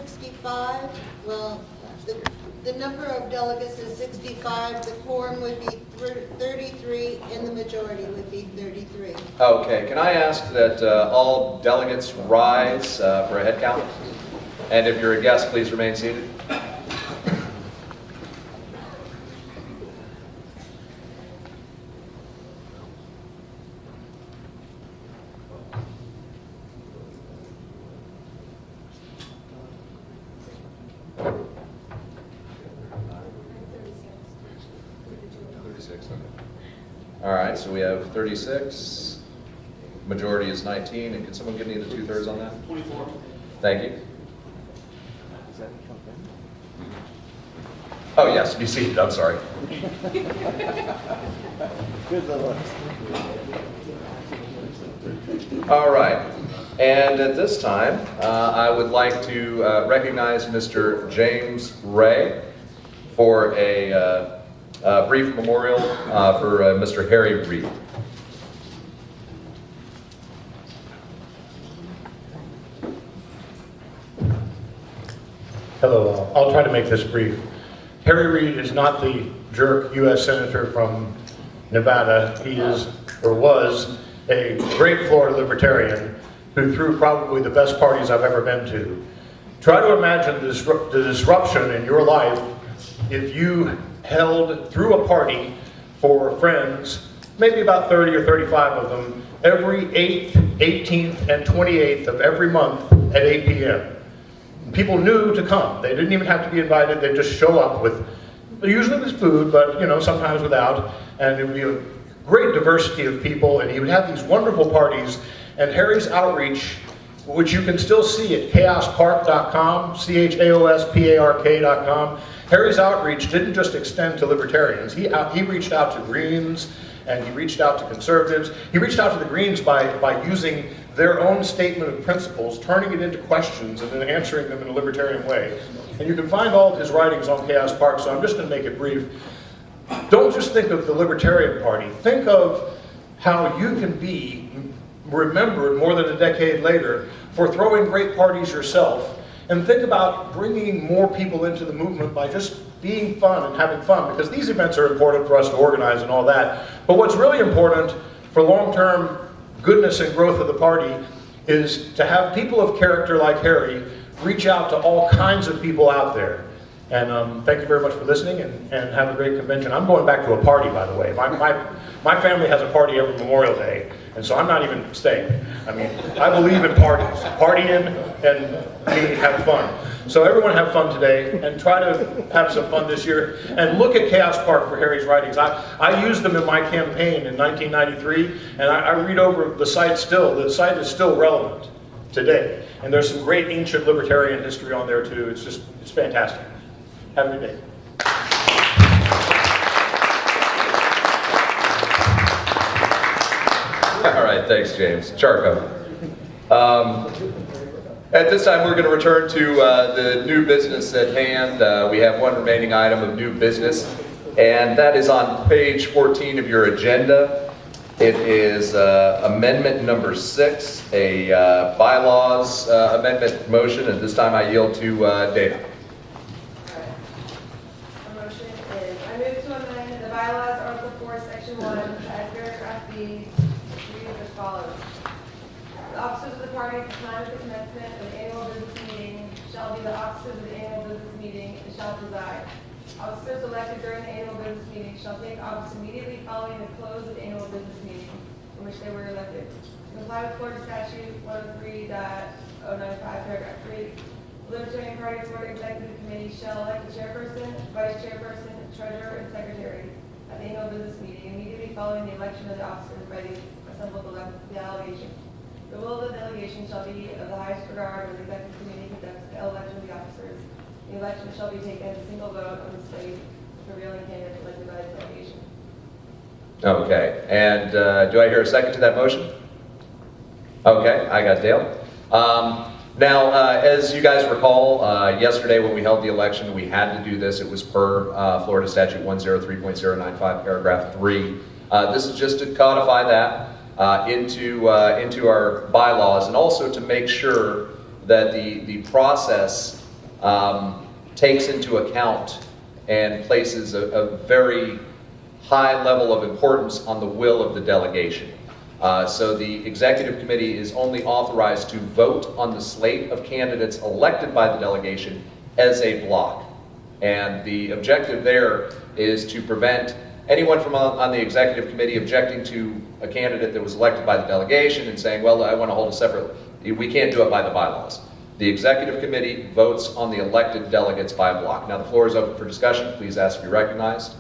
65, well, the number of delegates is 65, the quorum would be 33, and the majority would be 33. Okay, can I ask that all delegates rise for a head count? And if you're a guest, please remain seated. All right, so we have 36, majority is 19, and can someone give me the 2/3 on that? 24. Thank you. Oh yes, be seated, I'm sorry. All right, and at this time, I would like to recognize Mr. James Ray for a brief memorial for Mr. Harry Reid. Hello, I'll try to make this brief. Harry Reid is not the jerk U.S. Senator from Nevada. He is, or was, a great Florida Libertarian who threw probably the best parties I've ever been to. Try to imagine the disruption in your life if you threw a party for friends, maybe about 30 or 35 of them, every 8th, 18th, and 28th of every month at 8 p.m. People knew to come. They didn't even have to be invited. They'd just show up with, usually with food, but sometimes without, and it would be a great diversity of people, and he would have these wonderful parties, and Harry's outreach, which you can still see at chaospark.com, chaospark.com. Harry's outreach didn't just extend to libertarians. He reached out to Greens, and he reached out to conservatives. He reached out to the Greens by using their own statement of principles, turning it into questions, and then answering them in a libertarian way. And you can find all of his writings on Chaos Park, so I'm just going to make it brief. Don't just think of the Libertarian Party. Think of how you can be remembered more than a decade later for throwing great parties yourself. And think about bringing more people into the movement by just being fun and having fun, because these events are important for us to organize and all that. But what's really important for long-term goodness and growth of the party is to have people of character like Harry reach out to all kinds of people out there. And thank you very much for listening, and have a great convention. I'm going back to a party, by the way. My family has a party every Memorial Day, and so I'm not even staying. I mean, I believe in parties. Partying and have fun. So everyone have fun today, and try to have some fun this year. And look at Chaos Park for Harry's writings. I used them in my campaign in 1993, and I read over the site still. The site is still relevant today. And there's some great ancient libertarian history on there too. It's fantastic. Have a good day. All right, thanks, James. Charco. At this time, we're going to return to the new business at hand. We have one remaining item of new business, and that is on page 14 of your agenda. It is amendment number 6, a bylaws amendment motion, and this time I yield to David. Bylaws, Article 4, Section 1, as paragraph B, reads as follows. The officers of the party at the time of the commencement of the annual business meeting shall be the officers of the annual business meeting and shall preside. Officers elected during the annual business meeting shall take office immediately following the close of the annual business meeting in which they were elected. To comply with Florida Statute 103.095, paragraph 3, the Libertarian Party's Board Executive Committee shall elect the chairperson, vice chairperson, treasurer, and secretary at the annual business meeting immediately following the election of the officers by the assembled delegation. The will of the delegation shall be of the highest regard when the executive committee conducts the election of the officers. The election shall be taken as a single vote on the slate of prevailing candidates elected by the delegation. Okay, and do I hear a second to that motion? Okay, I got Dale. Now, as you guys recall, yesterday when we held the election, we had to do this. It was per Florida Statute 103.095, paragraph 3. This is just to codify that into our bylaws, and also to make sure that the process takes into account and places a very high level of importance on the will of the delegation. So the executive committee is only authorized to vote on the slate of candidates elected by the delegation as a block. And the objective there is to prevent anyone from on the executive committee objecting to a candidate that was elected by the delegation and saying, well, I want to hold a separate, we can't do it by the bylaws. The executive committee votes on the elected delegates by block. Now the floor is open for discussion. Please ask to be recognized.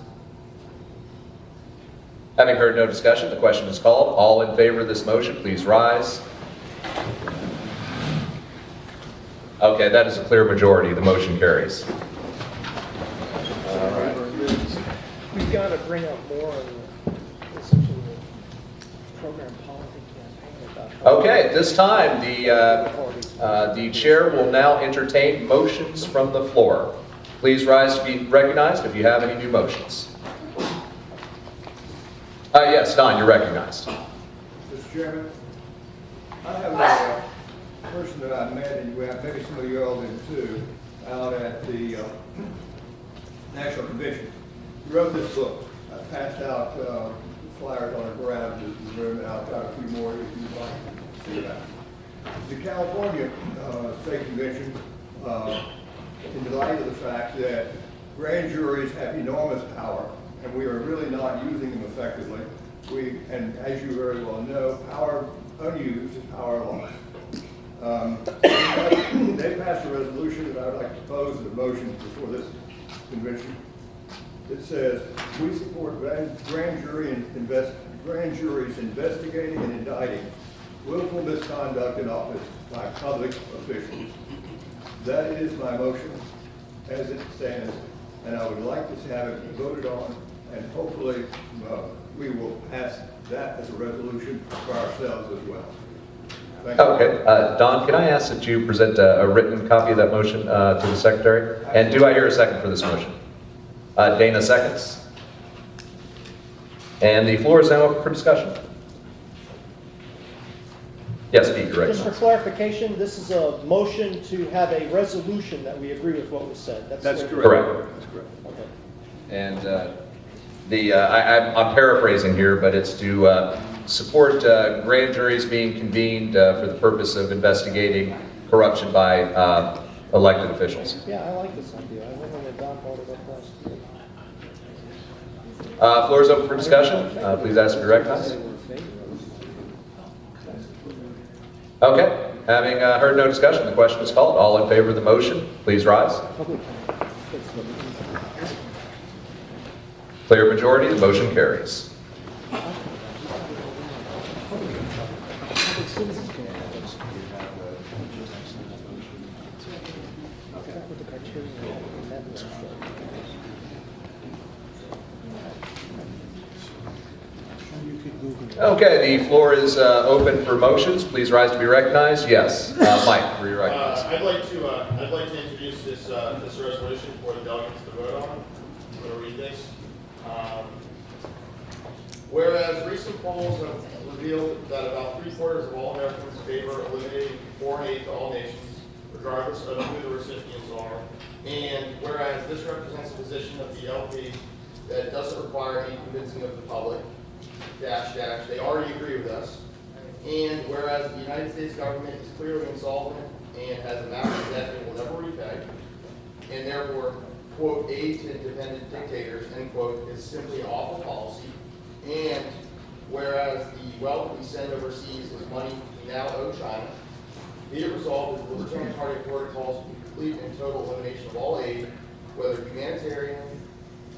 Having heard no discussion, the question is called. All in favor of this motion, please rise. Okay, that is a clear majority. The motion carries. All right. We've got to bring up more of essentially the program policy campaign about. Okay, at this time, the chair will now entertain motions from the floor. Please rise to be recognized if you have any new motions. Yes, Don, you're recognized. Mr. Chairman, I have a person that I met, and maybe some of you all did too, out at the National Convention. He wrote this book. I passed out flyers on a ground in the room, and I've got a few more if you'd like to see that. The California State Convention, in light of the fact that grand juries have enormous power, and we are really not using them effectively. And as you very well know, power unused is power lost. They passed a resolution that I would like to pose as a motion before this convention. It says, we support grand juries investigating and indicting willful misconduct in office by public officials. That is my motion as it stands, and I would like to have it voted on, and hopefully we will pass that as a resolution for ourselves as well. Thank you. Okay, Don, can I ask that you present a written copy of that motion to the secretary? And do I hear a second for this motion? Dana seconds. And the floor is now open for discussion. Yes, Pete, you're Just for right. clarification, this is a motion to have a resolution that we agree with what was said. That's correct. Correct. That's correct. Okay. And I'm paraphrasing here, but it's to support grand juries being convened for the purpose of investigating corruption by elected officials. Yeah, I like this idea. I wonder if Don brought it up last year. Floor is open for discussion. Please ask to be recognized. Okay, having heard no discussion, the question is called. All in favor of the motion, please rise. Clear majority, the motion carries. Okay, the floor is open for motions. Please rise to be recognized. Yes, Mike, were you recognized? I'd like to introduce this resolution for the delegates to vote on. I'm going to read this. Whereas recent polls have revealed that about 3/4 of all Americans favor eliminating foreign aid to all nations, regardless of who the recipients are, and whereas this represents a position of the LP that doesn't require any convincing of the public, they already agree with us. And whereas the United States government is clearly insolvent and has a massive debt it will never repay, and therefore, quote, aid to independent dictators, end quote, is simply awful policy. And whereas the wealth we send overseas is money we now owe China, be it resolved that the Libertarian Party of Florida calls for complete and total elimination of all aid, whether humanitarian,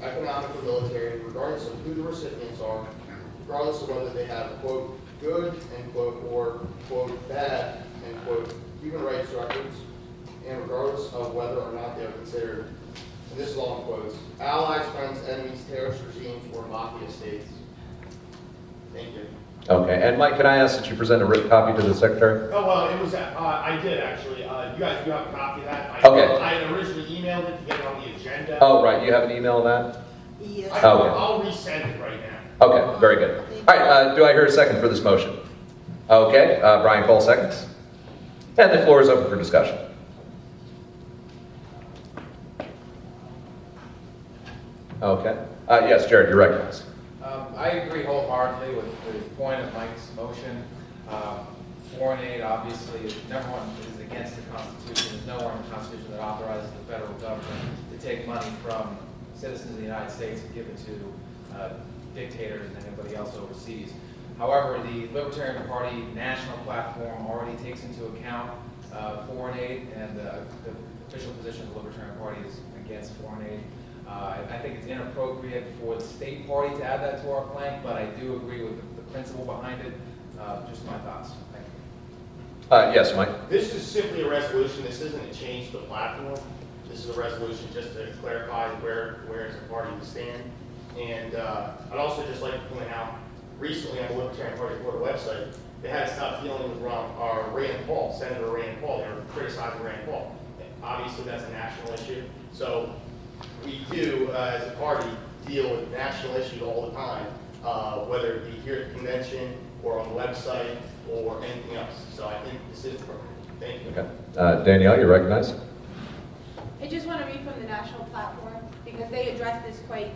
economic, or military, regardless of who the recipients are, regardless of whether they have, quote, good, end quote, or, quote, bad, end quote, human rights records, and regardless of whether or not they are considered, and this is all in quotes, allies, friends, enemies, terrorist regimes, or mafia states. Thank you. Okay, and Mike, can I ask that you present a written copy to the secretary? Oh, well, it was, I did actually. You guys do have a copy of that. Okay. I had originally emailed it to get it on the agenda. Oh, right, you have an email on that? Yes. I'll resend it right now. Okay, very good. All right, do I hear a second for this motion? Okay, Brian Cole seconds. And the floor is open for discussion. Okay. Yes, Jared, you're recognized. I agree wholeheartedly with the point of Mike's motion. Foreign aid, obviously, number one, is against the Constitution. There's nowhere in the Constitution that authorizes the federal government to take money from citizens of the United States and give it to dictators and anybody else overseas. However, the Libertarian Party national platform already takes into account foreign aid, and the official position of the Libertarian Party is against foreign aid. I think it's inappropriate for the state party to add that to our plank, but I do agree with the principle behind it. Just my thoughts. Thank you. Yes, Mike. This is simply a resolution. This isn't a change to the platform. This is a resolution just to clarify where as a party we stand. And I'd also just like to point out, recently on the Libertarian Party Florida website, they had to stop dealing with Rand Paul, Senator Rand Paul. They were criticizing Rand Paul. Obviously, that's a national issue. So we do, as a party, deal with national issues all the time, whether it be here at the convention or on the website or anything else. So I think this is appropriate. Thank you. Okay. Danielle, you're recognized. I just want to read from the national platform because they address this quite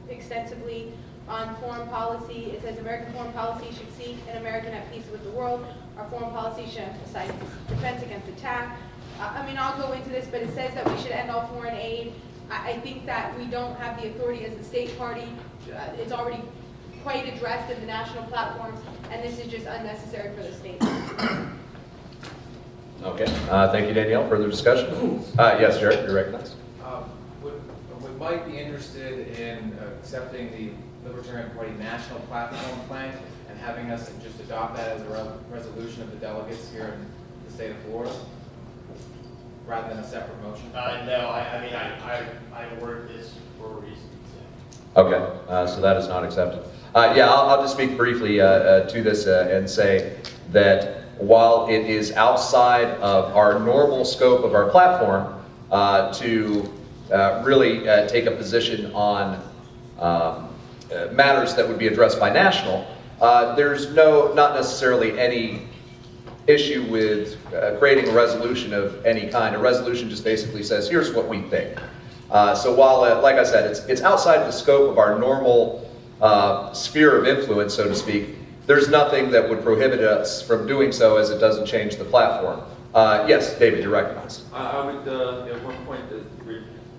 extensively on foreign policy. It says American foreign policy should seek an American at peace with the world. Our foreign policy should emphasize defense against attack. I mean, I'll go into this, but it says that we should end all foreign aid. I think that we don't have the authority as the state party. It's already quite addressed in the national platforms, and this is just unnecessary for the state. Okay. Thank you, Danielle. Further discussion? Yes, Jared, you're recognized. Would Mike be interested in accepting the Libertarian Party national platform plan and having us just adopt that as a resolution of the delegates here in the state of Florida, rather than a separate motion? No, I worded this for a reason. Okay, so that is not accepted. Yeah, I'll just speak briefly to this and say that while it is outside of our normal scope of our platform to really take a position on matters that would be addressed by national, there's not necessarily any issue with creating a resolution of any kind. A resolution just basically says, here's what we think. So while, like I said, it's outside the scope of our normal sphere of influence, so to speak, there's nothing that would prohibit us from doing so as it doesn't change the platform. Yes, David, you're recognized. I would, at one point,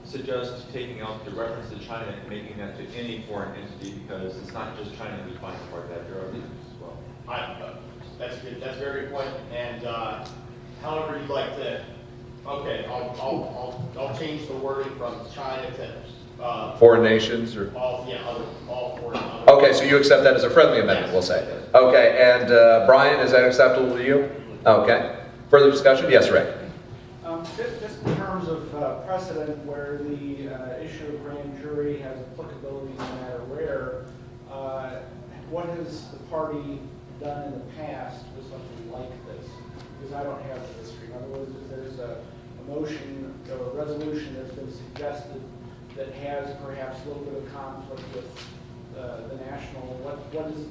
suggest taking out the reference to China and making that to any foreign entity, because it's not just China who's buying part of that, there are others as well. That's good. That's a very good point. And however you'd like to, okay, I'll change the wording from China to Foreign nations or? all foreign. Okay, so you accept that as a friendly amendment, we'll say. Okay, and Brian, is that acceptable to you? Okay. Further discussion? Yes, Ray. Just in terms of precedent where the issue of grand jury has applicability no matter where, what has the party done in the past with something like this? Because I don't have the history. In other words, if there's a motion or a resolution that's been suggested that has perhaps a little bit of conflict with the national, what has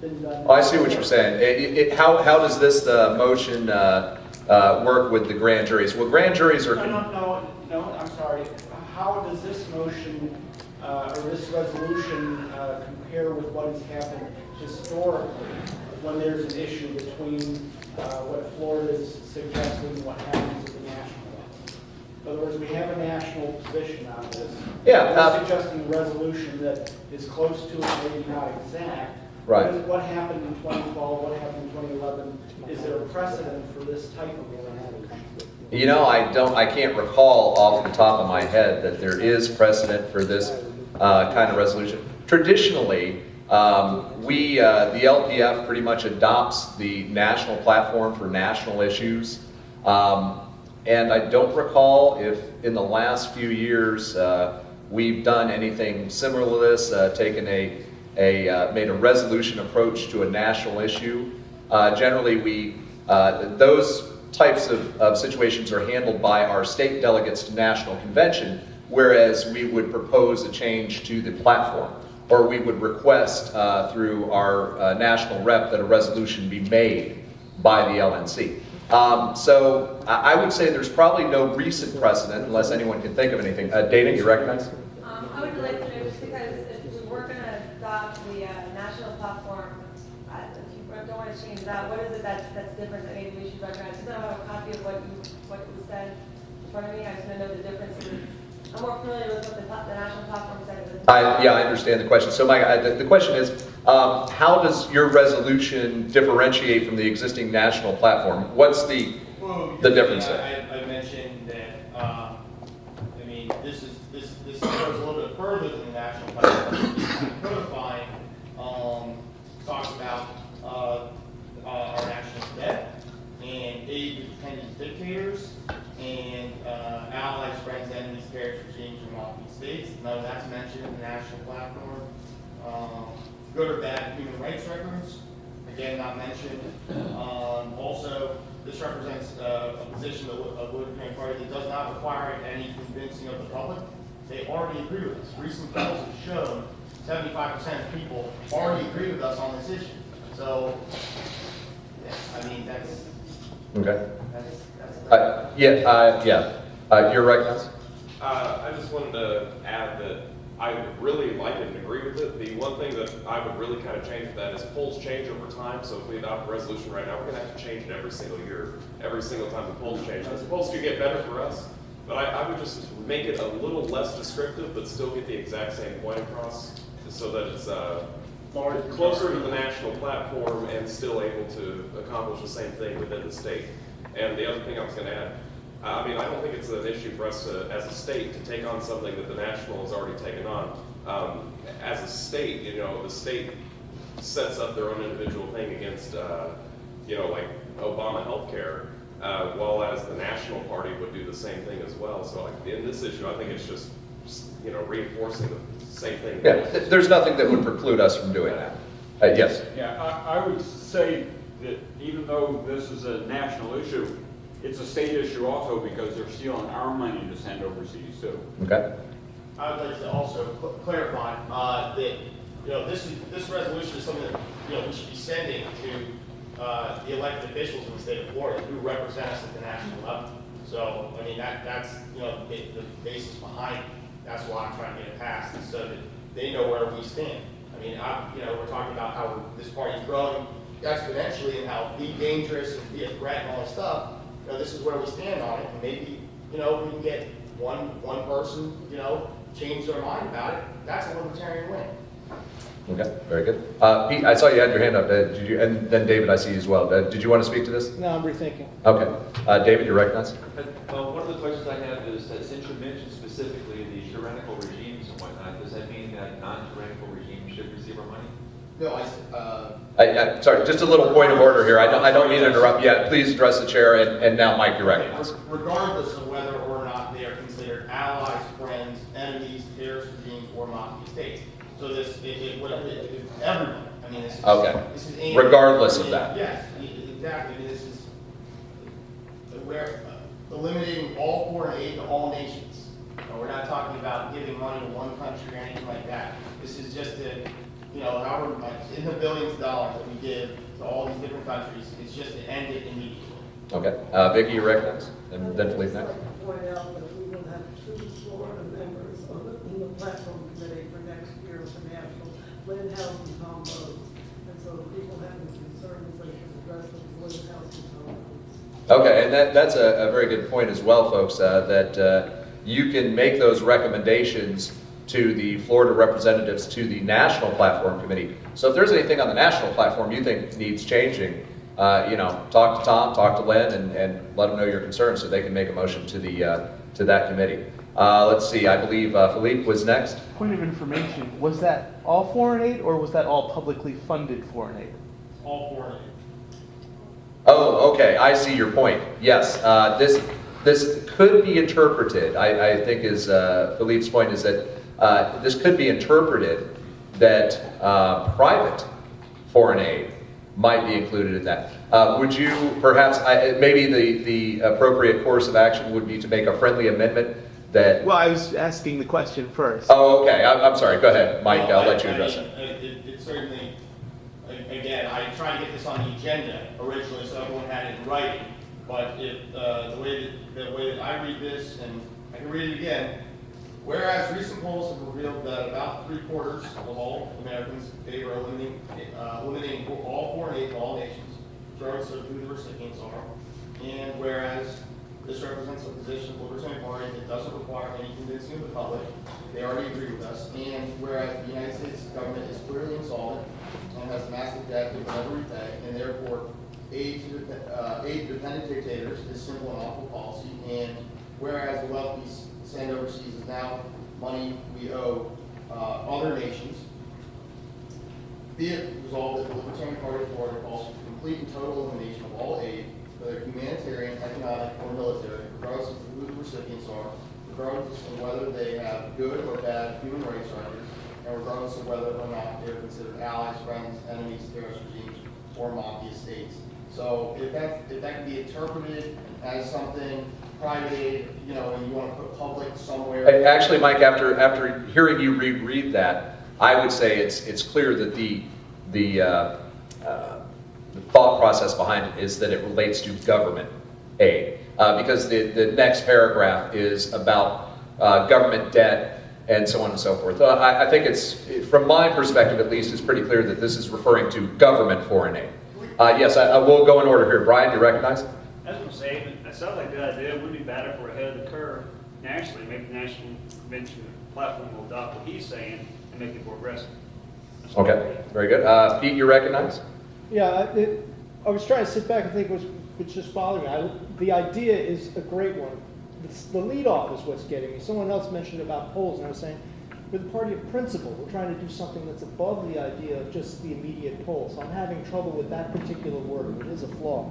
been done? Oh, I see what you're saying. How does this motion work with the grand juries? Well, grand juries are... No, I'm sorry. How does this motion or this resolution compare with what has happened historically when there's an issue between what Florida is suggesting and what happens at the national level? In other words, we have a national position on this. Yeah. We're suggesting a resolution that is close to it, maybe not exact. Right. What happened in 2012? What happened in 2011? Is there a precedent for this type of resolution? You know, I can't recall off the top of my head that there is precedent for this kind of resolution. Traditionally, the LPF pretty much adopts the national platform for national issues. And I don't recall if in the last few years we've done anything similar to this, made a resolution approach to a national issue. Generally, those types of situations are handled by our state delegates to national convention, whereas we would propose a change to the platform, or we would request through our national rep that a resolution be made by the LNC. So I would say there's probably no recent precedent, unless anyone can think of anything. Dana, you recognize? I would like to know, just because if we were going to adopt the national platform, if you don't want to change that, what is it that's different that maybe we should recognize? Because I don't have a copy of what was said in front of me. I just want to know the differences. I'm more familiar with what the national platform says. I understand the question. So, Mike, the question is, how does your resolution differentiate from the existing national platform? What's the difference there? I mentioned that, I mean, this goes a little bit further than the national platform. Codifying talks about our national debt and aid to dependent dictators and allies, friends, enemies, terrorist regimes, or mafia states. None of that's mentioned in the national platform. Good or bad human rights records, again, not mentioned. Also, this represents a position of the Libertarian Party that does not require any convincing of the public. They already agree with us. Recent polls have shown 75% of people already agree with us on this issue. So, yeah, I mean, that's... Okay. That's you're recognized. I just wanted to add that I really like it and agree with it. The one thing that I would really kind of change with that is polls change over time. So if we adopt a resolution right now, we're going to have to change it every single year, every single time the polls change. The polls do get better for us, but I would just make it a little less descriptive, but still get the exact same point across, so that it's closer to the national platform and still able to accomplish the same thing within the state. And the other thing I was going to add, I mean, I don't think it's an issue for us to, as a state, to take on something that the national has already taken on. As a state, you know, the state sets up their own individual thing against, you know, like Obama healthcare, while as the national party would do the same thing as well. So like, in this issue, I think it's just, you know, reinforcing the same thing. Yeah, there's nothing that would preclude us from doing that. Yes. Yeah, I would say that even though this is a national issue, it's a state issue also because they're stealing our money to send overseas too. Okay. I would like to also clarify that, you know, this resolution is something that, you know, we should be sending to the elected officials in the state of Florida who represent us at the national level. So, I mean, that's, you know, the basis behind it. That's why I'm trying to get it passed, so that they know where we stand. I mean, you know, we're talking about how this party is growing exponentially and how be dangerous and be a threat and all this stuff. You know, this is where we stand on it, and maybe, you know, we can get one person, you know, change their mind about it. That's a libertarian win. Okay, very good. Pete, I saw you had your hand up. Did you? And then David, I see you as well. Did you want to speak to this? No, I'm rethinking. Okay. David, you're recognized. One of the questions I have is that since you mentioned specifically the tyrannical regimes and whatnot, does that mean that non-tyrannical regimes should receive our money? No, Sorry, just a little point of order here. I don't mean to interrupt yet. Please address the chair, and now Mike, you're recognized. regardless of whether or not they are considered allies, friends, enemies, terrorist regimes, or mafia states. So this, everyone. I mean, this is Okay. This is aimed, Regardless of that. Yes, exactly. I mean, this is we're eliminating all foreign aid to all nations. We're not talking about giving money to one country or anything like that. This is just a, you know, however much, in the billions of dollars that we give to all these different countries, it's just to end it immediately. Okay. Vicky, you're recognized. And then Felipe next. I'd like to point out that we will have 2 Florida members in the platform committee for next year for national, Lynn House and Tom Rhodes. And so if people have any concerns, they can address them to Lynn House and Tom Rhodes. Okay, and that's a very good point as well, folks, that you can make those recommendations to the Florida representatives to the National Platform Committee. So if there's anything on the national platform you think needs changing, you know, talk to Tom, talk to Lynn, and let them know your concerns so they can make a motion to the to that committee. Let's see, I believe Philippe was next. Point of information, was that all foreign aid or was that all publicly funded foreign aid? All foreign aid. Oh, okay, I see your point. Yes, this could be interpreted, I think is Philippe's point is that this could be interpreted that private foreign aid might be included in that. Would you perhaps, maybe the appropriate course of action would be to make a friendly amendment that... Well, I was asking the question first. Oh, okay, I'm sorry, go ahead, Mike, I'll let you address it. It certainly, again, I tried to get this on the agenda originally so everyone had it in writing, but the way that I read this, and I can read it again, Whereas recent polls have revealed that about 3/4 of all Americans favor eliminating all foreign aid to all nations, regardless of who the recipients are. And whereas this represents a position of the Libertarian Party that doesn't require any convincing of the public, they already agree with us. And whereas the United States government is clearly insolvent and has massive debt that will never repay, and therefore aid to dependent dictators is simple and awful policy. And whereas the wealth we send overseas is now money we owe other nations, be it resolved that the Libertarian Party of Florida calls for complete and total elimination of all aid, whether humanitarian, economic, or military, regardless of who the recipients are, regardless of whether they have good or bad human rights records, and regardless of whether or not they're considered allies, friends, enemies, terrorist regimes, or mafia states. So if that can be interpreted as something private aid, you know, and you want to put public somewhere. Actually, Mike, after hearing you reread that, I would say it's clear that the thought process behind it is that it relates to government aid, because the next paragraph is about government debt and so on and so forth. I think it's, from my perspective at least, it's pretty clear that this is referring to government foreign aid. Yes, I will go in order here. Brian, do you recognize? I was going to say, that sounds like a good idea. It would be better if we're ahead of the curve nationally. Maybe the National Convention platform will adopt what he's saying and make it more aggressive. Okay, very good. Pete, you recognize? Yeah, I was trying to sit back and think what's just bothering me. The idea is a great one. The lead off is what's getting me. Someone else mentioned about polls, and I was saying, we're the party of principle. We're trying to do something that's above the idea of just the immediate poll. So I'm having trouble with that particular word. It is a flaw.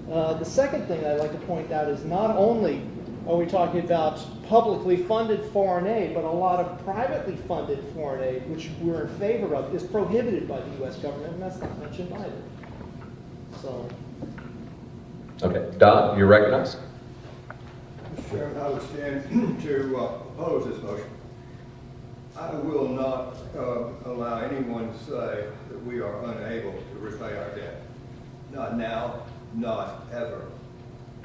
The second thing I'd like to point out is not only are we talking about publicly funded foreign aid, but a lot of privately funded foreign aid, which we're in favor of, is prohibited by the U.S. government, and that's not mentioned either. So. Okay, Don, you recognize? Mr. Chairman, I would stand to oppose this motion. I will not allow anyone to say that we are unable to repay our debt. Not now, not ever.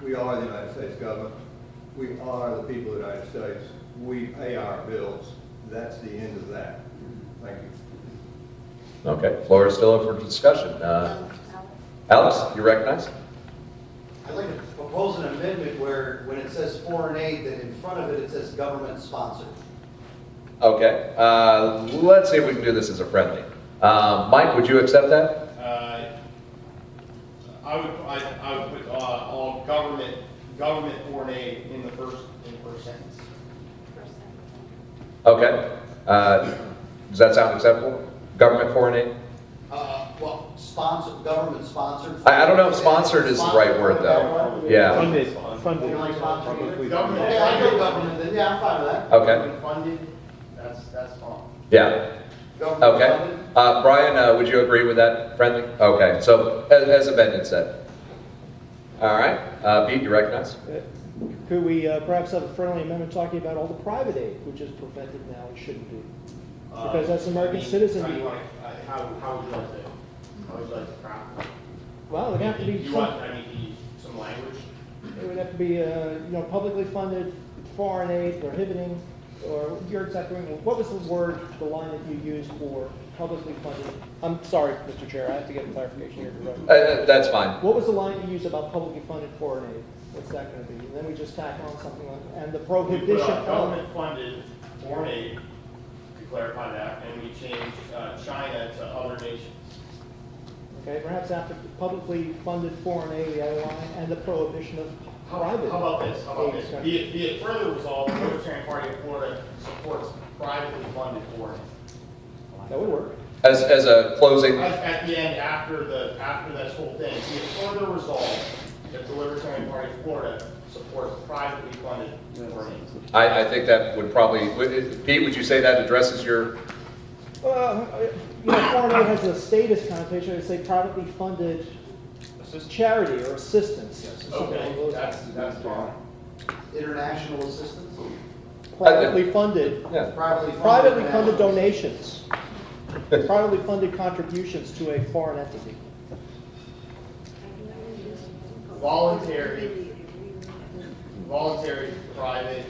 We are the United States government. We are the people of the United States. We pay our bills. That's the end of that. Thank you. Okay, floor is still up for discussion. Alex, you recognize? I'd like to propose an amendment where, when it says foreign aid, that in front of it says government sponsored. Okay, let's see if we can do this as a friendly. Mike, would you accept that? I would put all government foreign aid in the first sentence. Okay, does that sound acceptable? Government foreign aid? Well, government sponsored. I don't know if sponsored is the right word though. Yeah. Funded. You like sponsored? Government. Okay, I go government then. Yeah, I'm fine with that. Okay. Government funded, that's fine. Yeah. Government Okay. funded. Brian, would you agree with that, friendly? Okay, so as amended said. All right, Pete, you recognize? Could we perhaps have a friendly amendment talking about all the private aid, which is prevented now and shouldn't be? Because that's American citizen. How would you like to, how would you like to craft it? Well, it would have to be. You want, some language? It would have to be, publicly funded foreign aid prohibiting, or you're exactly right. What was the word, the line that you used for publicly funded? I'm sorry, Mr. Chair, I have to get clarification here. That's fine. What was the line you used about publicly funded foreign aid? What's that going to be? And then we just tack on something like, and the prohibition of Government funded foreign aid, to clarify that, and we changed China to other nations. Okay, perhaps after publicly funded foreign aid, the other line, and the prohibition of private. How about this? aid. Be it further resolved, the Libertarian Party of Florida supports privately funded foreign aid. That would work. As a closing. At the end, after this whole thing, be it further resolved that the Libertarian Party of Florida supports privately funded foreign aid. I think that would probably, Pete, would you say that addresses your? Foreign aid has a status connotation. I would say privately funded charity or assistance. Okay, that's fine. International assistance? Privately funded. Yeah. Privately funded donations. Privately funded contributions to a foreign entity. Voluntary private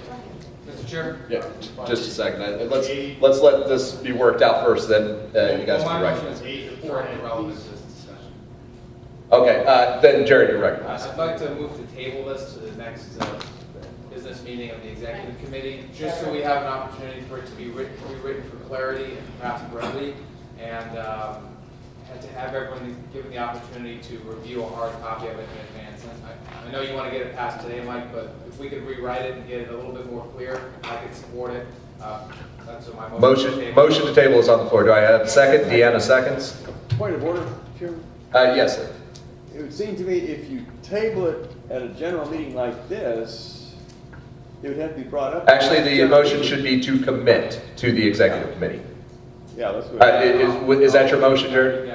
Mr. Chair? Yeah, just a second. Let's let this be worked out first, then you guys Well, can my motion recognize. is directly relevant to this discussion. Okay, then Jared, you're recognized. I'd like to move to table this to the next business meeting of the executive committee, just so we have an opportunity for it to be rewritten for clarity and perhaps brevity, and to have everyone given the opportunity to review a hard copy of it in advance. And I know you want to get it passed today, Mike, but if we could rewrite it and get it a little bit more clear, I could support it. That's what my Motion to table is on the floor. Do I have a second? Deanna seconds. Point of order, Chairman. Yes, sir. It would seem to me if you table it at a general meeting like this, it would have to be brought up. Actually, the motion should be to commit to the executive committee. Yeah, that's what. Is that your motion, Jared?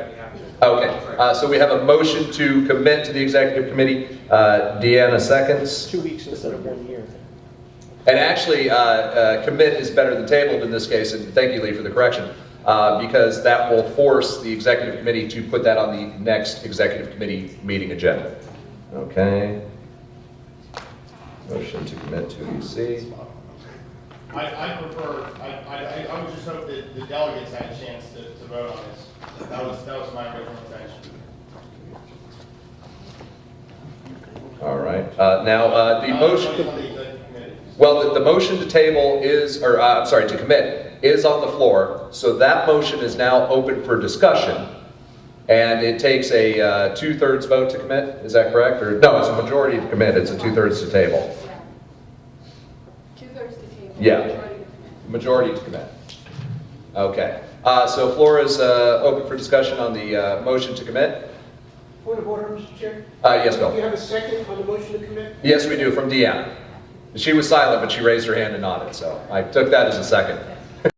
Okay, so we have a motion to commit to the executive committee. Deanna seconds. 2 weeks instead of 1 year. And actually, commit is better than tabled in this case, and thank you, Lee, for the correction, because that will force the executive committee to put that on the next executive committee meeting agenda. Okay. Motion to commit to EC. I prefer, I would just hope that the delegates had a chance to vote on this. That was my original intention. All right. Now, the motion. Well, the motion to table is, or I'm sorry, to commit is on the floor. So that motion is now open for discussion. And it takes a 2/3 vote to commit. Is that correct? Or no, it's a majority to commit. It's a 2/3 to table. 2/3 to table. Yeah. Majority to commit. Okay. So floor is open for discussion on the motion to commit. Point of order, Mr. Chair? Yes, Bill. Do you have a second on the motion to commit? Yes, we do, from Deanna. She was silent, but she raised her hand and nodded, so I took that as a second.